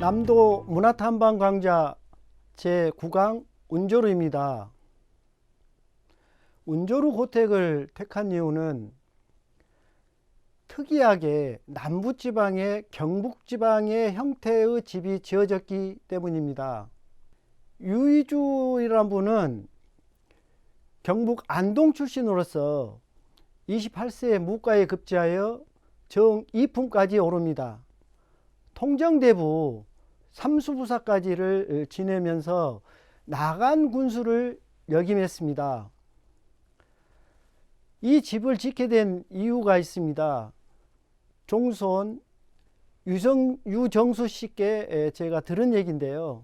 남도 문화탐방 강좌 제9강 운조루입니다. 운조루 고택을 택한 이유는 특이하게 남부지방의 경북지방의 형태의 집이 지어졌기 때문입니다. 유이주이라는 분은 경북 안동 출신으로서 28세에 무과에 급제하여 정 2품까지 오릅니다. 통정대부 삼수부사까지를 지내면서 나간 군수를 역임했습니다. 이 집을 짓게 된 이유가 있습니다. 종손 유정수 씨께 제가 들은 얘기인데요.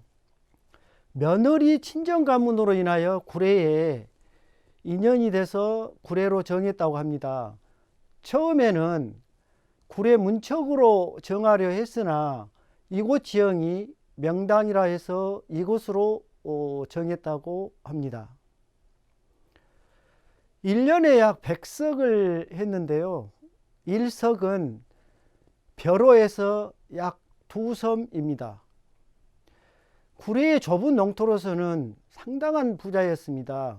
며느리 친정 가문으로 인하여 구례에 인연이 돼서 구례로 정했다고 합니다. 처음에는 구례 문척으로 정하려 했으나 이곳 지형이 명당이라 해서 이곳으로 정했다고 합니다. 1년에 약 100석을 했는데요. 1석은 벼로에서 약 2섬입니다. 구례의 좁은 농토로서는 상당한 부자였습니다.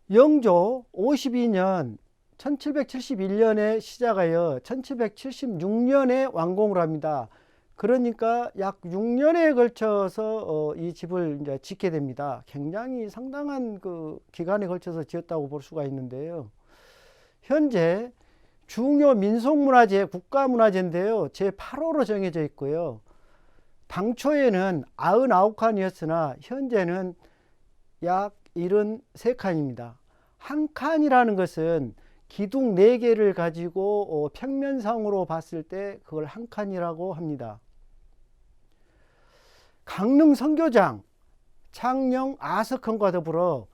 영조 52년 1771년에 시작하여 1776년에 완공을 합니다. 그러니까 약 6년에 걸쳐서 이 집을 이제 짓게 됩니다. 굉장히 상당한 그 기간에 걸쳐서 지었다고 볼 수가 있는데요. 현재 중요 민속문화재, 국가문화재인데요. 제8호로 정해져 있고요. 당초에는 99칸이었으나 현재는 약 73칸입니다. 한 칸이라는 것은 기둥 4개를 가지고 평면상으로 봤을 때 그걸 한 칸이라고 합니다. 강릉 선교장, 창녕 아석헌과 더불어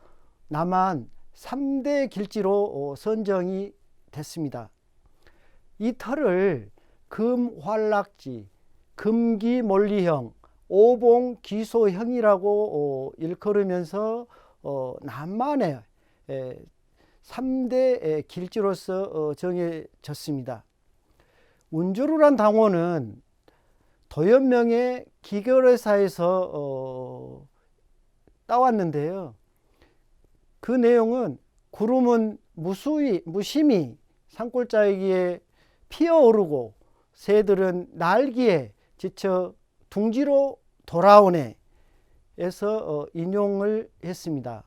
남한 3대 길지로 선정이 됐습니다. 이 터를 금활락지, 금기몰리형, 오봉기소형이라고 일컬으면서 남한의 3대 길지로서 정해졌습니다. 운조루란 당호는 도연명의 기결회사에서 따왔는데요. 그 내용은 구름은 무심히 산골짜기에 피어오르고 새들은 날기에 지쳐 둥지로 돌아오네 에서 인용을 했습니다.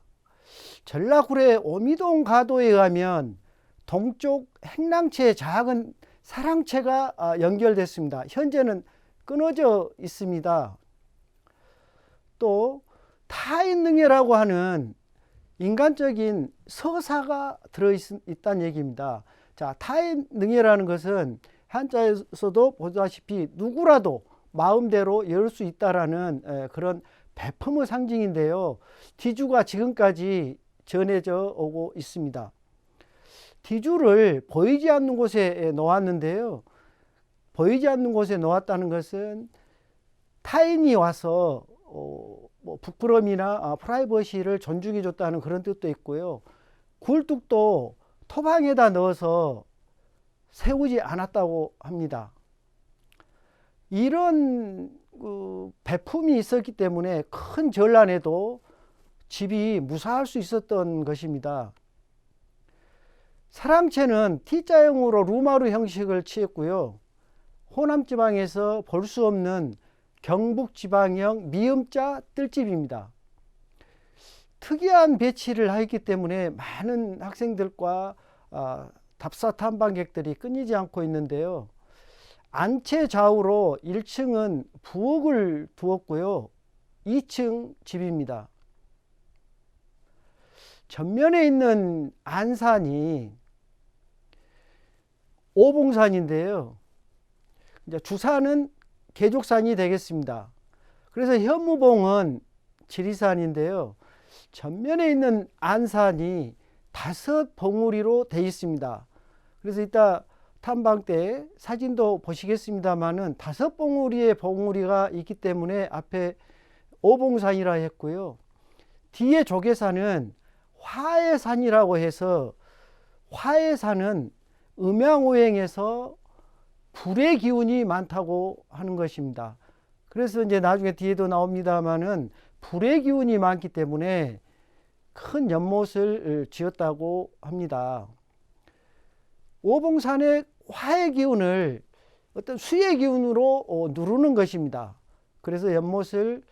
전라구례 오미동 가도에 의하면 동쪽 행랑채 작은 사랑채가 연결됐습니다. 현재는 끊어져 있습니다. 또 타인능해라고 하는 인간적인 서사가 들어있다는 얘기입니다. 자, 타인능해라는 것은 한자에서도 보다시피 누구라도 마음대로 열 수 있다라는 그런 배품의 상징인데요. 뒤주가 지금까지 전해져 오고 있습니다. 뒤주를 보이지 않는 곳에 놓았는데요. 보이지 않는 곳에 놓았다는 것은 타인이 와서 부끄러움이나 프라이버시를 존중해 줬다는 그런 뜻도 있고요. 굴뚝도 토방에다 넣어서 세우지 않았다고 합니다. 이런 배품이 있었기 때문에 큰 전란에도 집이 무사할 수 있었던 것입니다. 사랑채는 T자형으로 루마루 형식을 취했고요. 호남지방에서 볼 수 없는 경북지방형 미음자 뜰집입니다. 특이한 배치를 하기 때문에 많은 학생들과 답사 탐방객들이 끊이지 않고 있는데요. 안채 좌우로 1층은 부엌을 두었고요. 2층 집입니다. 전면에 있는 안산이 오봉산인데요. 이제 주산은 계족산이 되겠습니다. 그래서 현무봉은 지리산인데요. 전면에 있는 안산이 5봉우리로 되어 있습니다. 그래서 이따 탐방 때 사진도 보시겠습니다만은 5봉우리의 봉우리가 있기 때문에 앞에 오봉산이라 했고요. 뒤에 조계산은 화해산이라고 해서 화해산은 음양오행에서 불의 기운이 많다고 하는 것입니다. 그래서 이제 나중에 뒤에도 나옵니다만은 불의 기운이 많기 때문에 큰 연못을 지었다고 합니다. 오봉산의 화의 기운을 어떤 수의 기운으로 누르는 것입니다. 그래서 연못을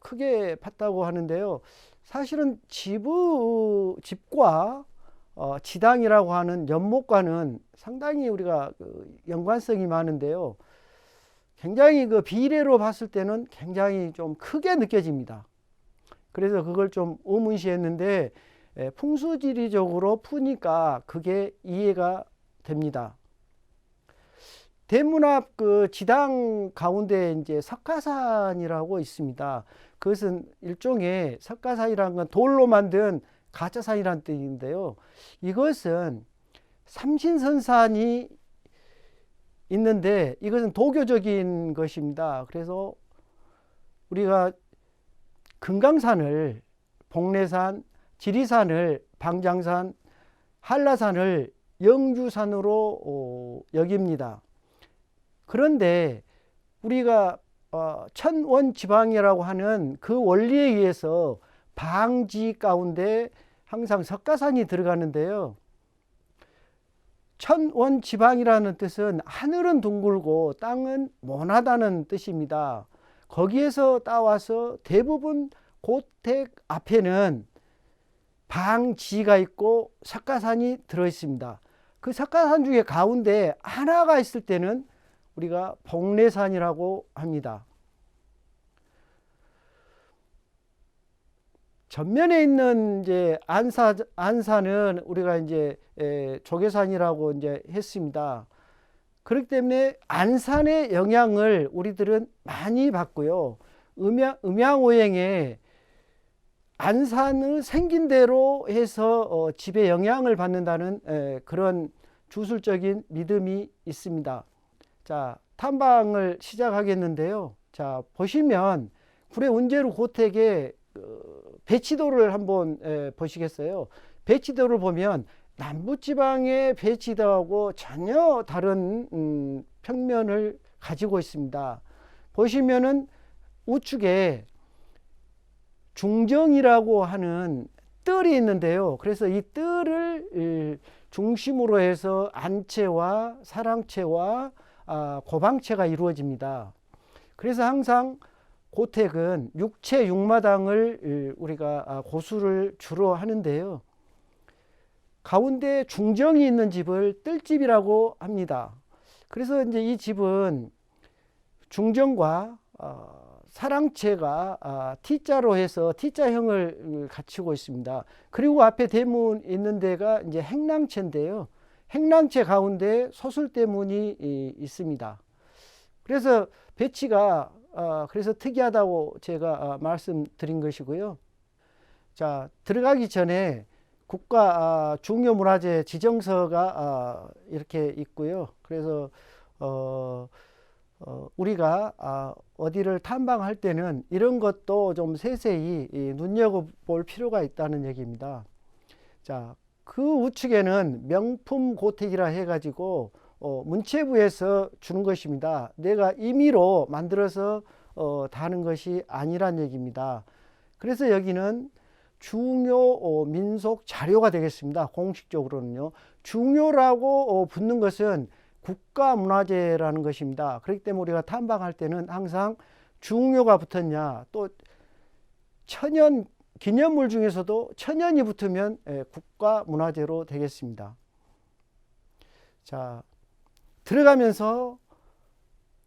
크게 팠다고 하는데요. 사실은 집과 지당이라고 하는 연못과는 상당히 우리가 연관성이 많은데요. 굉장히 그 비례로 봤을 때는 굉장히 좀 크게 느껴집니다. 그래서 그걸 좀 의문시했는데 풍수지리적으로 푸니까 그게 이해가 됩니다. 대문 앞 그 지당 가운데 이제 석가산이라고 있습니다. 그것은 일종의 석가산이라는 건 돌로 만든 가짜산이라는 뜻인데요. 이것은 삼신선산이 있는데 이것은 도교적인 것입니다. 그래서 우리가 금강산을, 복례산, 지리산을, 방장산, 한라산을 영주산으로 여깁니다. 그런데 우리가 천원지방이라고 하는 그 원리에 의해서 방지 가운데 항상 석가산이 들어가는데요. 천원지방이라는 뜻은 하늘은 둥글고 땅은 모나다는 뜻입니다. 거기에서 따와서 대부분 고택 앞에는 방지가 있고 석가산이 들어 있습니다. 그 석가산 중에 가운데 하나가 있을 때는 우리가 복례산이라고 합니다. 전면에 있는 이제 안산은 우리가 이제 조계산이라고 이제 했습니다. 그렇기 때문에 안산의 영향을 우리들은 많이 받고요. 음양오행에 안산의 생긴 대로 해서 집에 영향을 받는다는 그런 주술적인 믿음이 있습니다. 자, 탐방을 시작하겠는데요. 자, 보시면 구례 운제루 고택의 배치도를 한번 보시겠어요. 배치도를 보면 남부지방의 배치도하고 전혀 다른 평면을 가지고 있습니다. 보시면은 우측에 중정이라고 하는 뜰이 있는데요. 그래서 이 뜰을 중심으로 해서 안채와 사랑채와 고방채가 이루어집니다. 그래서 항상 고택은 육채 육마당을 우리가 고수를 주로 하는데요. 가운데 중정이 있는 집을 뜰집이라고 합니다. 그래서 이제 이 집은 중정과 사랑채가 T자로 해서 T자형을 갖추고 있습니다. 그리고 앞에 대문 있는 데가 이제 행랑채인데요. 행랑채 가운데 소술대문이 있습니다. 그래서 배치가 그래서 특이하다고 제가 말씀드린 것이고요. 자, 들어가기 전에 국가 중요문화재 지정서가 이렇게 있고요. 그래서 우리가 어디를 탐방할 때는 이런 것도 좀 세세히 눈여겨볼 필요가 있다는 얘기입니다. 자, 그 우측에는 명품 고택이라 해가지고 문체부에서 주는 것입니다. 내가 임의로 만들어서 다는 것이 아니란 얘기입니다. 그래서 여기는 중요 민속 자료가 되겠습니다. 공식적으로는요. 중요라고 붙는 것은 국가문화재라는 것입니다. 그렇기 때문에 우리가 탐방할 때는 항상 중요가 붙었냐, 또 천연 기념물 중에서도 천연이 붙으면 국가문화재로 되겠습니다. 자, 들어가면서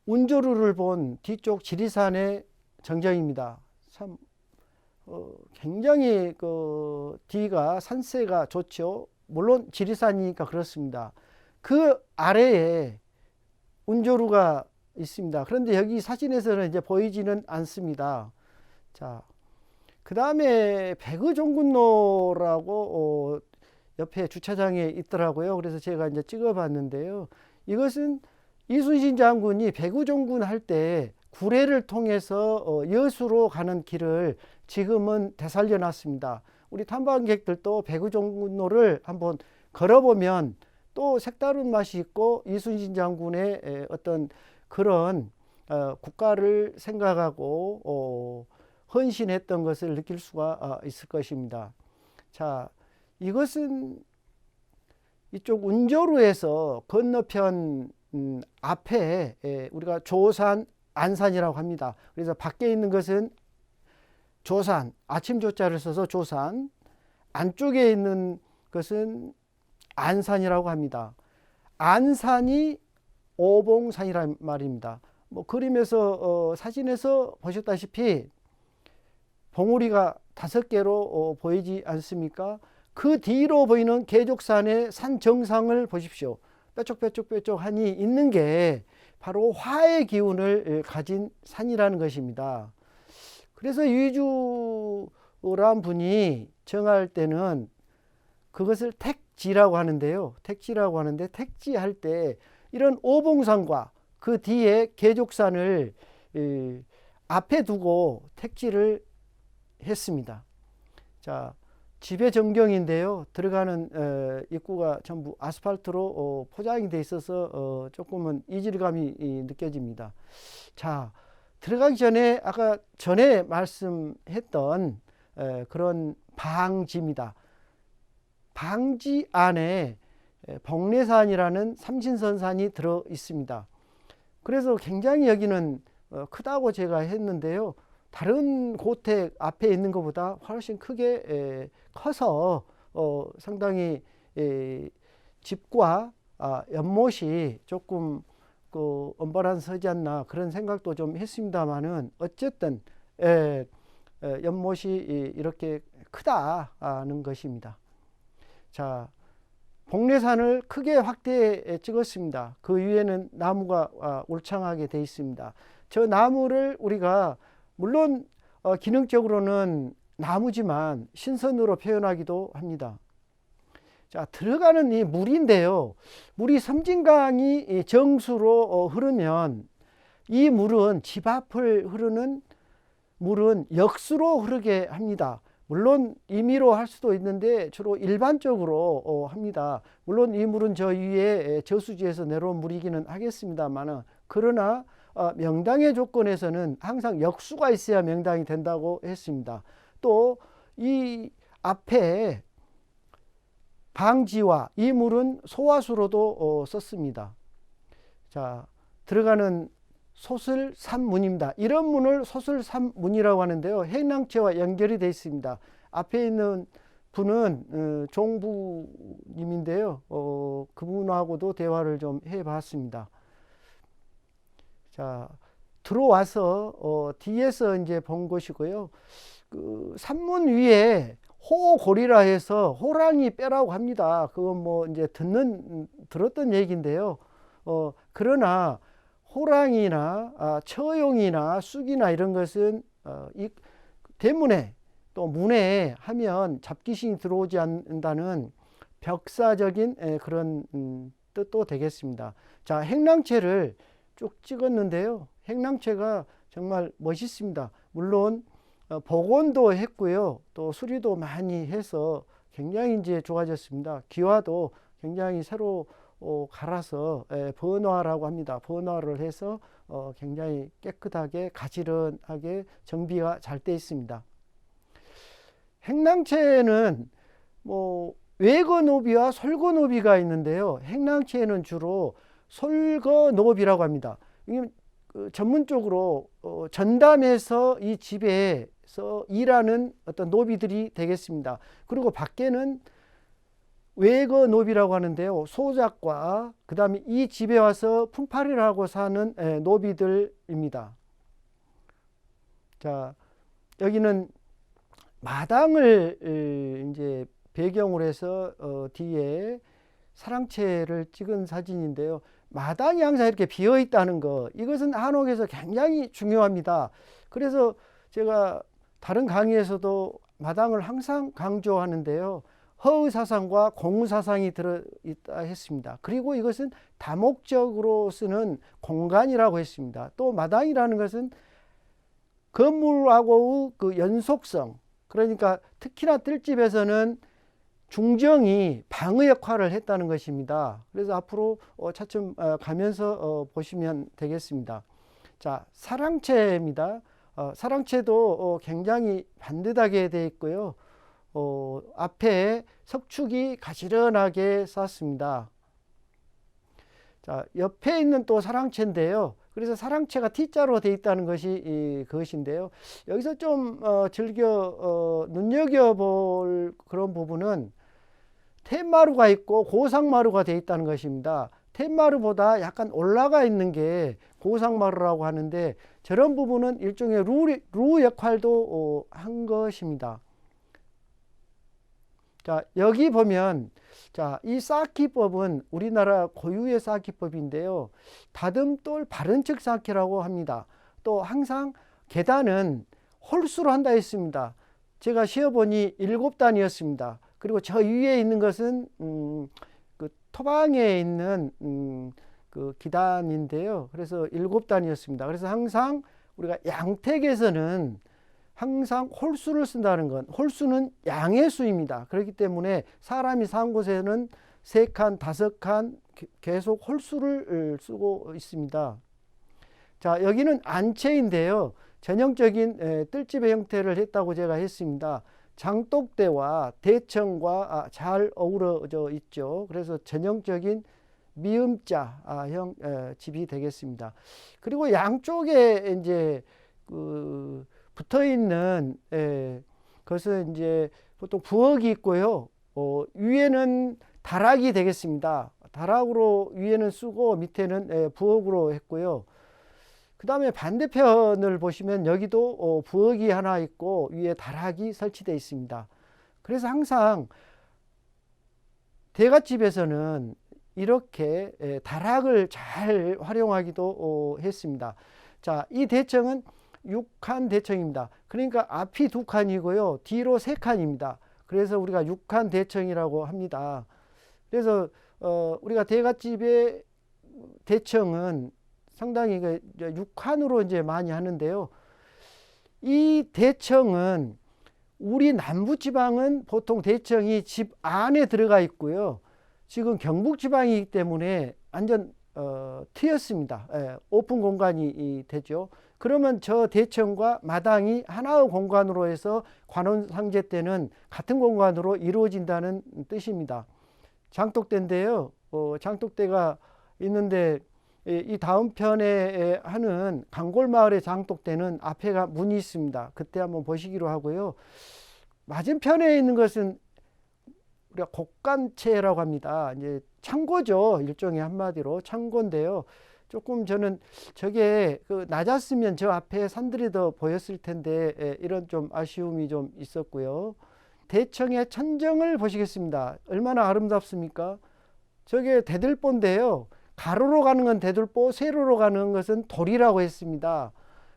운조루를 본 뒤쪽 지리산의 정정입니다. 참 굉장히 그 뒤가 산세가 좋죠. 물론 지리산이니까 그렇습니다. 그 아래에 운조루가 있습니다. 그런데 여기 사진에서는 이제 보이지는 않습니다. 자, 그 다음에 백의종군로라고 옆에 주차장에 있더라고요. 그래서 제가 이제 찍어봤는데요. 이것은 이순신 장군이 백의종군 할 때 구례를 통해서 여수로 가는 길을 지금은 되살려 놨습니다. 우리 탐방객들도 백의종군로를 한번 걸어보면 또 색다른 맛이 있고 이순신 장군의 어떤 그런 국가를 생각하고 헌신했던 것을 느낄 수가 있을 것입니다. 자, 이것은 이쪽 운조루에서 건너편 앞에 우리가 조산, 안산이라고 합니다. 그래서 밖에 있는 것은 조산, 아침 조자를 써서 조산, 안쪽에 있는 것은 안산이라고 합니다. 안산이 오봉산이란 말입니다. 뭐 그림에서 사진에서 보셨다시피 봉우리가 5개로 보이지 않습니까? 그 뒤로 보이는 계족산의 산 정상을 보십시오. 뾰족뾰족하니 있는 게 바로 화의 기운을 가진 산이라는 것입니다. 그래서 유주란 분이 정할 때는 그것을 택지라고 하는데요. 택지라고 하는데 택지할 때 이런 오봉산과 그 뒤에 계족산을 앞에 두고 택지를 했습니다. 자, 지배 전경인데요. 들어가는 입구가 전부 아스팔트로 포장이 돼 있어서 조금은 이질감이 느껴집니다. 자, 들어가기 전에 아까 전에 말씀했던 그런 방지입니다. 방지 안에 복례산이라는 삼신선산이 들어 있습니다. 그래서 굉장히 여기는 크다고 제가 했는데요. 다른 고택 앞에 있는 것보다 훨씬 크게 커서 상당히 집과 연못이 조금 언밸런스하지 않나 그런 생각도 좀 했습니다만은 어쨌든 연못이 이렇게 크다는 것입니다. 자, 복례산을 크게 확대해 찍었습니다. 그 위에는 나무가 울창하게 되어 있습니다. 저 나무를 우리가 물론 기능적으로는 나무지만 신선으로 표현하기도 합니다. 자, 들어가는 이 물인데요. 물이 섬진강이 정수로 흐르면 이 물은 집 앞을 흐르는 물은 역수로 흐르게 합니다. 물론 임의로 할 수도 있는데 주로 일반적으로 합니다. 물론 이 물은 저 위에 저수지에서 내려온 물이기는 하겠습니다만 그러나 명당의 조건에서는 항상 역수가 있어야 명당이 된다고 했습니다. 또 이 앞에 방지와 이 물은 소화수로도 썼습니다. 자, 들어가는 소슬산문입니다. 이런 문을 소슬산문이라고 하는데요. 행랑채와 연결이 되어 있습니다. 앞에 있는 분은 종부님인데요. 그분하고도 대화를 좀 해봤습니다. 자, 들어와서 뒤에서 이제 본 것이고요. 그 산문 위에 호고리라 해서 호랑이 뼈라고 합니다. 그건 뭐 이제 들었던 얘기인데요. 그러나 호랑이나 처용이나 쑥이나 이런 것은 이 대문에 또 문에 하면 잡귀신이 들어오지 않는다는 벽사적인 그런 뜻도 되겠습니다. 자, 행랑채를 쭉 찍었는데요. 행랑채가 정말 멋있습니다. 물론 복원도 했고요. 또 수리도 많이 해서 굉장히 이제 좋아졌습니다. 기와도 굉장히 새로 갈아서 번화라고 합니다. 번화를 해서 굉장히 깨끗하게 가지런하게 정비가 잘 돼 있습니다. 행랑채는 뭐 외거노비와 솔거노비가 있는데요. 행랑채는 주로 솔거노비라고 합니다. 전문적으로 전담해서 이 집에서 일하는 어떤 노비들이 되겠습니다. 그리고 밖에는 외거노비라고 하는데요. 소작과 그 다음에 이 집에 와서 품팔이를 하고 사는 노비들입니다. 자, 여기는 마당을 이제 배경으로 해서 뒤에 사랑채를 찍은 사진인데요. 마당이 항상 이렇게 비어 있다는 거, 이것은 한옥에서 굉장히 중요합니다. 그래서 제가 다른 강의에서도 마당을 항상 강조하는데요. 허의사상과 공의사상이 들어있다 했습니다. 그리고 이것은 다목적으로 쓰는 공간이라고 했습니다. 또 마당이라는 것은 건물하고의 그 연속성, 그러니까 특히나 뜰집에서는 중정이 방어 역할을 했다는 것입니다. 그래서 앞으로 차츰 가면서 보시면 되겠습니다. 자, 사랑채입니다. 사랑채도 굉장히 반듯하게 되어 있고요. 앞에 석축이 가지런하게 쌓습니다. 자, 옆에 있는 또 사랑채인데요. 그래서 사랑채가 T자로 되어 있다는 것이 그것인데요. 여기서 좀 눈여겨볼 그런 부분은 툇마루가 있고 고상마루가 되어 있다는 것입니다. 툇마루보다 약간 올라가 있는 게 고상마루라고 하는데, 저런 부분은 일종의 루 역할도 한 것입니다. 자, 여기 보면, 자, 이 쌓기법은 우리나라 고유의 쌓기법인데요. 다듬돌 바른 척 쌓기라고 합니다. 또 항상 계단은 홀수로 한다 했습니다. 제가 세어보니 7단이었습니다. 그리고 저 위에 있는 것은 그 토방에 있는 그 기단인데요. 그래서 7단이었습니다. 그래서 항상 우리가 양택에서는 항상 홀수를 쓴다는 건, 홀수는 양의 수입니다. 그렇기 때문에 사람이 사는 곳에는 3칸, 5칸 계속 홀수를 쓰고 있습니다. 자, 여기는 안채인데요. 전형적인 뜰집의 형태를 했다고 제가 했습니다. 장독대와 대청과 잘 어우러져 있죠. 그래서 전형적인 미음자형 집이 되겠습니다. 그리고 양쪽에 이제 붙어 있는 것은 이제 보통 부엌이 있고요. 위에는 다락이 되겠습니다. 다락으로 위에는 쓰고 밑에는 부엌으로 했고요. 그 다음에 반대편을 보시면 여기도 부엌이 하나 있고 위에 다락이 설치되어 있습니다. 그래서 항상 대갓집에서는 이렇게 다락을 잘 활용하기도 했습니다. 자, 이 대청은 6칸 대청입니다. 그러니까 앞이 2칸이고요. 뒤로 3칸입니다. 그래서 우리가 6칸 대청이라고 합니다. 그래서 우리가 대갓집의 대청은 상당히 6칸으로 이제 많이 하는데요. 이 대청은 우리 남부지방은 보통 대청이 집 안에 들어가 있고요. 지금 경북지방이기 때문에 완전 트였습니다. 오픈 공간이 되죠. 그러면 저 대청과 마당이 하나의 공간으로 해서 관원상제 때는 같은 공간으로 이루어진다는 뜻입니다. 장독대인데요. 장독대가 있는데 이 다음 편에 하는 강골마을의 장독대는 앞에가 문이 있습니다. 그때 한번 보시기로 하고요. 맞은편에 있는 것은 우리가 곡간채라고 합니다. 이제 창고죠. 일종의 한마디로 창고인데요. 조금 저는 저게 낮았으면 저 앞에 산들이 더 보였을 텐데 이런 좀 아쉬움이 좀 있었고요. 대청의 천정을 보시겠습니다. 얼마나 아름답습니까? 저게 대들보인데요. 가로로 가는 건 대들보, 세로로 가는 것은 돌이라고 했습니다.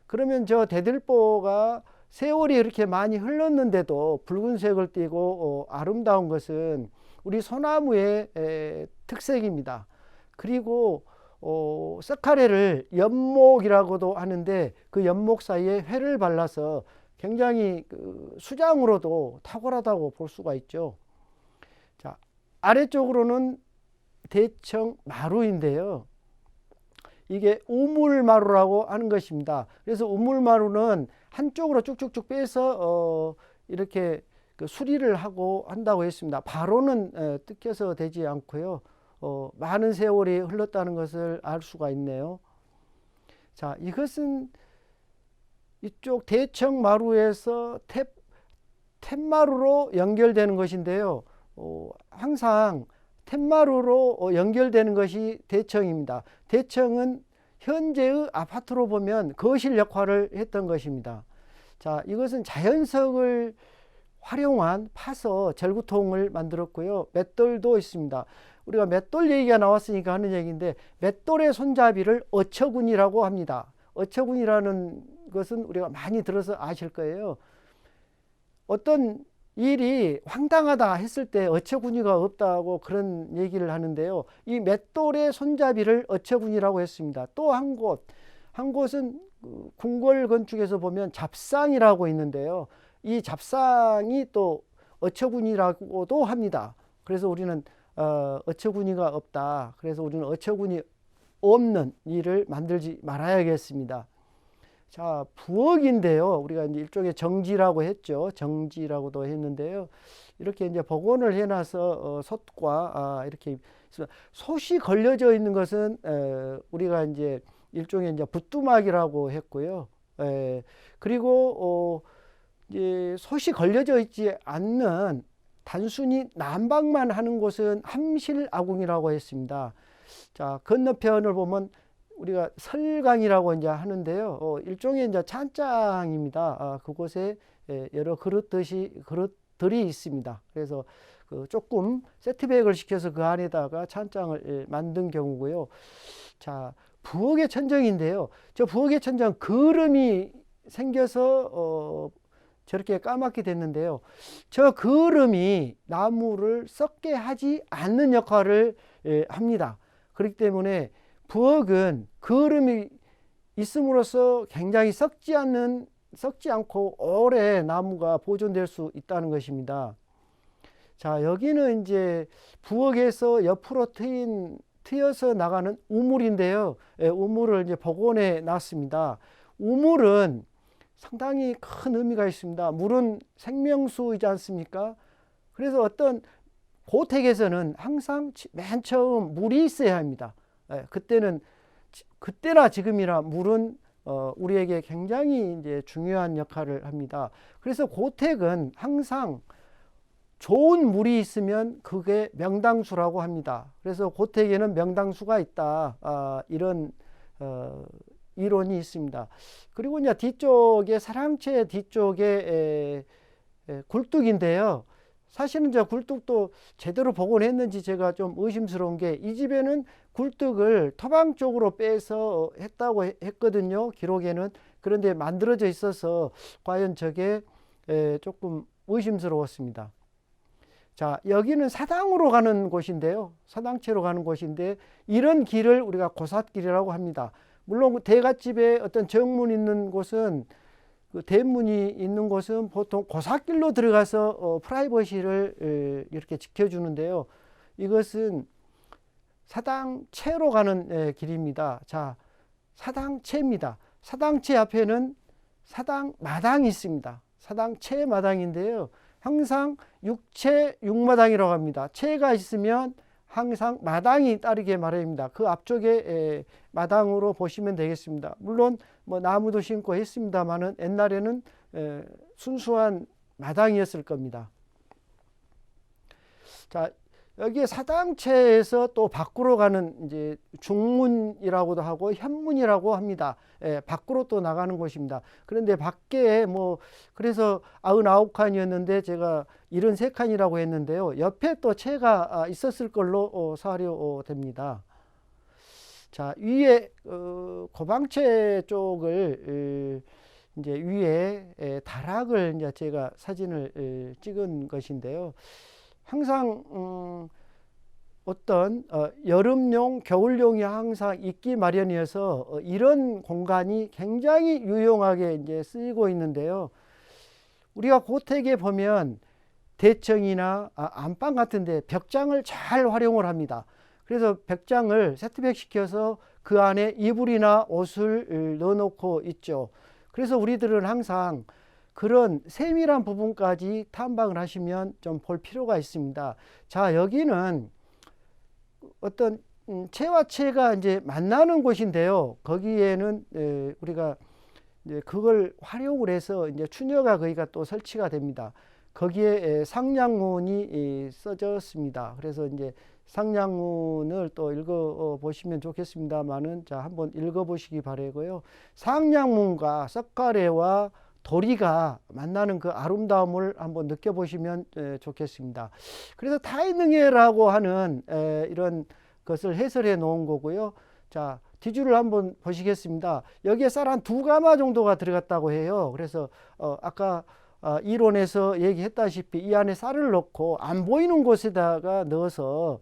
그러면 저 대들보가 세월이 이렇게 많이 흘렀는데도 붉은색을 띠고 아름다운 것은 우리 소나무의 특색입니다. 그리고 석가래를 연목이라고도 하는데 그 연목 사이에 회를 발라서 굉장히 수장으로도 탁월하다고 볼 수가 있죠. 자, 아래쪽으로는 대청 마루인데요. 이게 우물마루라고 하는 것입니다. 그래서 우물마루는 한쪽으로 쭉쭉쭉 빼서 이렇게 수리를 하고 한다고 했습니다. 바로는 뜯겨서 되지 않고요. 많은 세월이 흘렀다는 것을 알 수가 있네요. 자, 이것은 이쪽 대청 마루에서 툇마루로 연결되는 것인데요. 항상 툇마루로 연결되는 것이 대청입니다. 대청은 현재의 아파트로 보면 거실 역할을 했던 것입니다. 자, 이것은 자연석을 활용한 파서 절구통을 만들었고요. 맷돌도 있습니다. 우리가 맷돌 얘기가 나왔으니까 하는 얘기인데, 맷돌의 손잡이를 어처군이라고 합니다. 어처군이라는 것은 우리가 많이 들어서 아실 거예요. 어떤 일이 황당하다 했을 때 어처구니가 없다고 그런 얘기를 하는데요. 이 맷돌의 손잡이를 어처구니라고 했습니다. 또 한 곳은 궁궐 건축에서 보면 잡상이라고 있는데요. 이 잡상이 또 어처구니라고도 합니다. 그래서 우리는 어처구니가 없다. 그래서 우리는 어처구니 없는 일을 만들지 말아야겠습니다. 자, 부엌인데요. 우리가 이제 일종의 정지라고 했죠. 정지라고도 했는데요. 이렇게 이제 복원을 해놔서 솥과 이렇게 솥이 걸려져 있는 것은 우리가 이제 일종의 이제 부뚜막이라고 했고요. 그리고 이제 솥이 걸려져 있지 않는 단순히 난방만 하는 곳은 함실아궁이라고 했습니다. 자, 건너편을 보면 우리가 설강이라고 이제 하는데요. 일종의 이제 찬장입니다. 그곳에 여러 그릇들이 있습니다. 그래서 조금 세트백을 시켜서 그 안에다가 찬장을 만든 경우고요. 자, 부엌의 천정인데요. 저 부엌의 천정 그름이 생겨서 저렇게 까맣게 됐는데요. 저 그름이 나무를 썩게 하지 않는 역할을 합니다. 그렇기 때문에 부엌은 그름이 있음으로써 굉장히 썩지 않고 오래 나무가 보존될 수 있다는 것입니다. 자, 여기는 이제 부엌에서 옆으로 트여서 나가는 우물인데요. 우물을 이제 복원해 놨습니다. 우물은 상당히 큰 의미가 있습니다. 물은 생명수이지 않습니까? 그래서 어떤 고택에서는 항상 맨 처음 물이 있어야 합니다. 그때나 지금이나 물은 우리에게 굉장히 이제 중요한 역할을 합니다. 그래서 고택은 항상 좋은 물이 있으면 그게 명당수라고 합니다. 그래서 고택에는 명당수가 있다. 이런 이론이 있습니다. 그리고 이제 뒤쪽에 사랑채 뒤쪽에 굴뚝인데요. 사실은 저 굴뚝도 제대로 복원했는지 제가 좀 의심스러운 게 이 집에는 굴뚝을 토방 쪽으로 빼서 했다고 했거든요. 기록에는. 그런데 만들어져 있어서 과연 저게 조금 의심스러웠습니다. 자, 여기는 사당으로 가는 곳인데요. 사당채로 가는 곳인데 이런 길을 우리가 고삿길이라고 합니다. 물론 대갓집에 어떤 정문 있는 곳은 그 대문이 있는 곳은 보통 고삿길로 들어가서 프라이버시를 이렇게 지켜주는데요. 이것은 사당채로 가는 길입니다. 자, 사당채입니다. 사당채 앞에는 사당마당이 있습니다. 사당채 마당인데요. 항상 육마당이라고 합니다. 채가 있으면 항상 마당이 따르게 마련입니다. 그 앞쪽에 마당으로 보시면 되겠습니다. 물론 뭐 나무도 심고 했습니다만은 옛날에는 순수한 마당이었을 겁니다. 자, 여기에 사당채에서 또 밖으로 가는 이제 중문이라고도 하고 현문이라고 합니다. 밖으로 또 나가는 곳입니다. 그런데 밖에 뭐 그래서 99칸이었는데 제가 73칸이라고 했는데요. 옆에 또 채가 있었을 걸로 사료됩니다. 자, 위에 고방채 쪽을 이제 위에 다락을 이제 제가 사진을 찍은 것인데요. 항상 어떤 여름용, 겨울용이 항상 있기 마련이어서 이런 공간이 굉장히 유용하게 이제 쓰이고 있는데요. 우리가 고택에 보면 대청이나 안방 같은데 벽장을 잘 활용을 합니다. 그래서 벽장을 세트백 시켜서 그 안에 이불이나 옷을 넣어놓고 있죠. 그래서 우리들은 항상 그런 세밀한 부분까지 탐방을 하시면 좀 볼 필요가 있습니다. 자, 여기는 어떤 채와 채가 이제 만나는 곳인데요. 거기에는 우리가 이제 그걸 활용을 해서 이제 추녀가 거기가 또 설치가 됩니다. 거기에 상량문이 써졌습니다. 그래서 이제 상량문을 또 읽어 보시면 좋겠습니다만은 자, 한번 읽어 보시기 바라고요. 상량문과 석가래와 도리가 만나는 그 아름다움을 한번 느껴보시면 좋겠습니다. 그래서 타이능해라고 하는 이런 것을 해설해 놓은 거고요. 자, 뒤줄을 한번 보시겠습니다. 여기에 쌀 한 2가마 정도가 들어갔다고 해요. 그래서 아까 이론에서 얘기했다시피 이 안에 쌀을 넣고 안 보이는 곳에다가 넣어서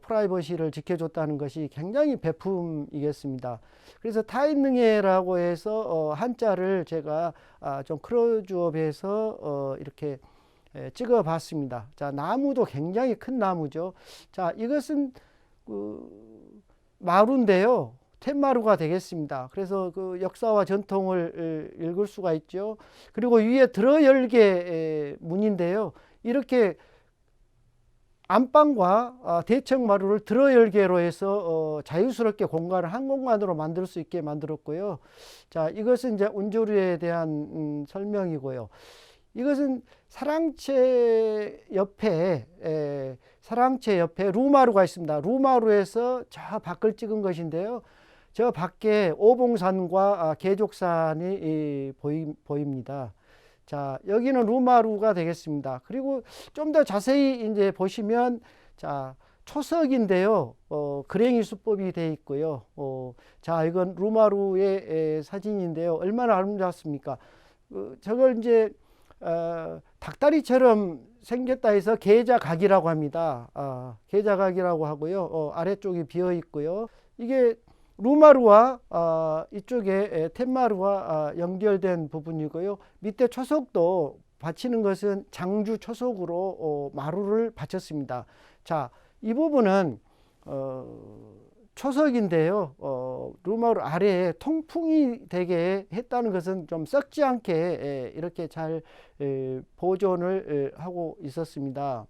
프라이버시를 지켜줬다는 것이 굉장히 배품이겠습니다. 그래서 타인능해라고 해서 한자를 제가 좀 크로즈업해서 이렇게 찍어 봤습니다. 자, 나무도 굉장히 큰 나무죠. 자, 이것은 마루인데요. 텐마루가 되겠습니다. 그래서 그 역사와 전통을 읽을 수가 있죠. 그리고 위에 들어열개 문인데요. 이렇게 안방과 대청마루를 들어열개로 해서 자유스럽게 공간을 한 공간으로 만들 수 있게 만들었고요. 자, 이것은 이제 운조류에 대한 설명이고요. 이것은 사랑채 옆에 루마루가 있습니다. 루마루에서 저 밖을 찍은 것인데요. 저 밖에 오봉산과 계족산이 보입니다. 자, 여기는 루마루가 되겠습니다. 그리고 좀 더 자세히 이제 보시면, 자, 초석인데요. 그랭이 수법이 되어 있고요. 자, 이건 루마루의 사진인데요. 얼마나 아름답습니까? 저걸 이제 닭다리처럼 생겼다 해서 계자각이라고 합니다. 계자각이라고 하고요. 아래쪽이 비어 있고요. 이게 루마루와 이쪽에 텐마루와 연결된 부분이고요. 밑에 초석도 받치는 것은 장주 초석으로 마루를 받쳤습니다. 자, 이 부분은 초석인데요. 루마루 아래에 통풍이 되게 했다는 것은 좀 썩지 않게 이렇게 잘 보존을 하고 있었습니다.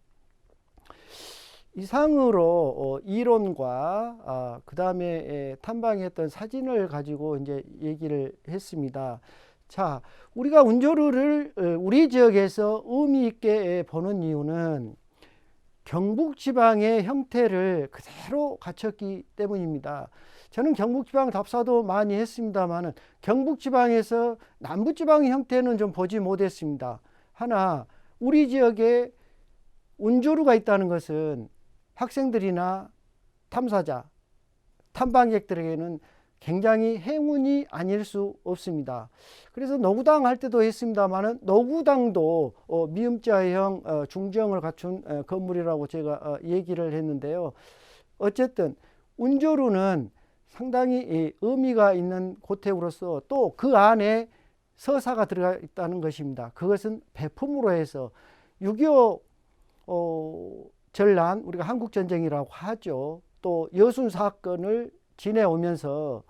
이상으로 이론과 그 다음에 탐방했던 사진을 가지고 이제 얘기를 했습니다. 자, 우리가 운조루를 우리 지역에서 의미 있게 보는 이유는 경북지방의 형태를 그대로 갖췄기 때문입니다. 저는 경북지방 답사도 많이 했습니다만 경북지방에서 남부지방의 형태는 좀 보지 못했습니다. 하나, 우리 지역에 운조루가 있다는 것은 학생들이나 탐사자, 탐방객들에게는 굉장히 행운이 아닐 수 없습니다. 그래서 노구당 할 때도 했습니다만 노구당도 미음자형 중정을 갖춘 건물이라고 제가 얘기를 했는데요. 어쨌든 운조루는 상당히 의미가 있는 고택으로서 또 그 안에 서사가 들어가 있다는 것입니다. 그것은 배품으로 해서 6.25 전란, 우리가 한국전쟁이라고 하죠. 또 여순 사건을 지내오면서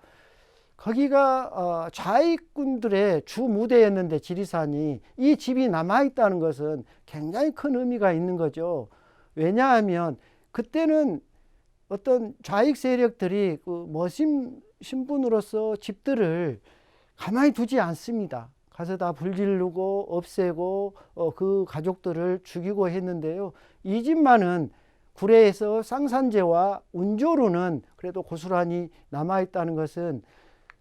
거기가 좌익군들의 주 무대였는데 지리산이 이 집이 남아있다는 것은 굉장히 큰 의미가 있는 거죠. 왜냐하면 그때는 어떤 좌익 세력들이 그 머심 신분으로서 집들을 가만히 두지 않습니다. 가서 다 불지르고 없애고 그 가족들을 죽이고 했는데요. 이 집만은 구례에서 쌍산제와 운조루는 그래도 고스란히 남아있다는 것은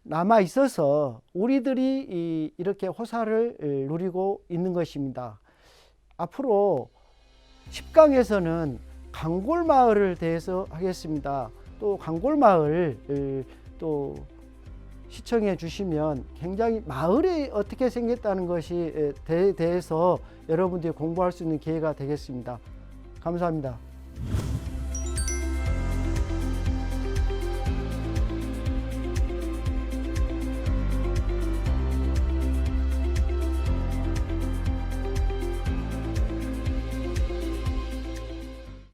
남아있어서 우리들이 이렇게 호사를 누리고 있는 것입니다. 앞으로 10강에서는 강골마을을 대해서 하겠습니다. 또 강골마을 또 시청해 주시면 굉장히 마을이 어떻게 생겼다는 것이 대해서 여러분들이 공부할 수 있는 기회가 되겠습니다. 감사합니다.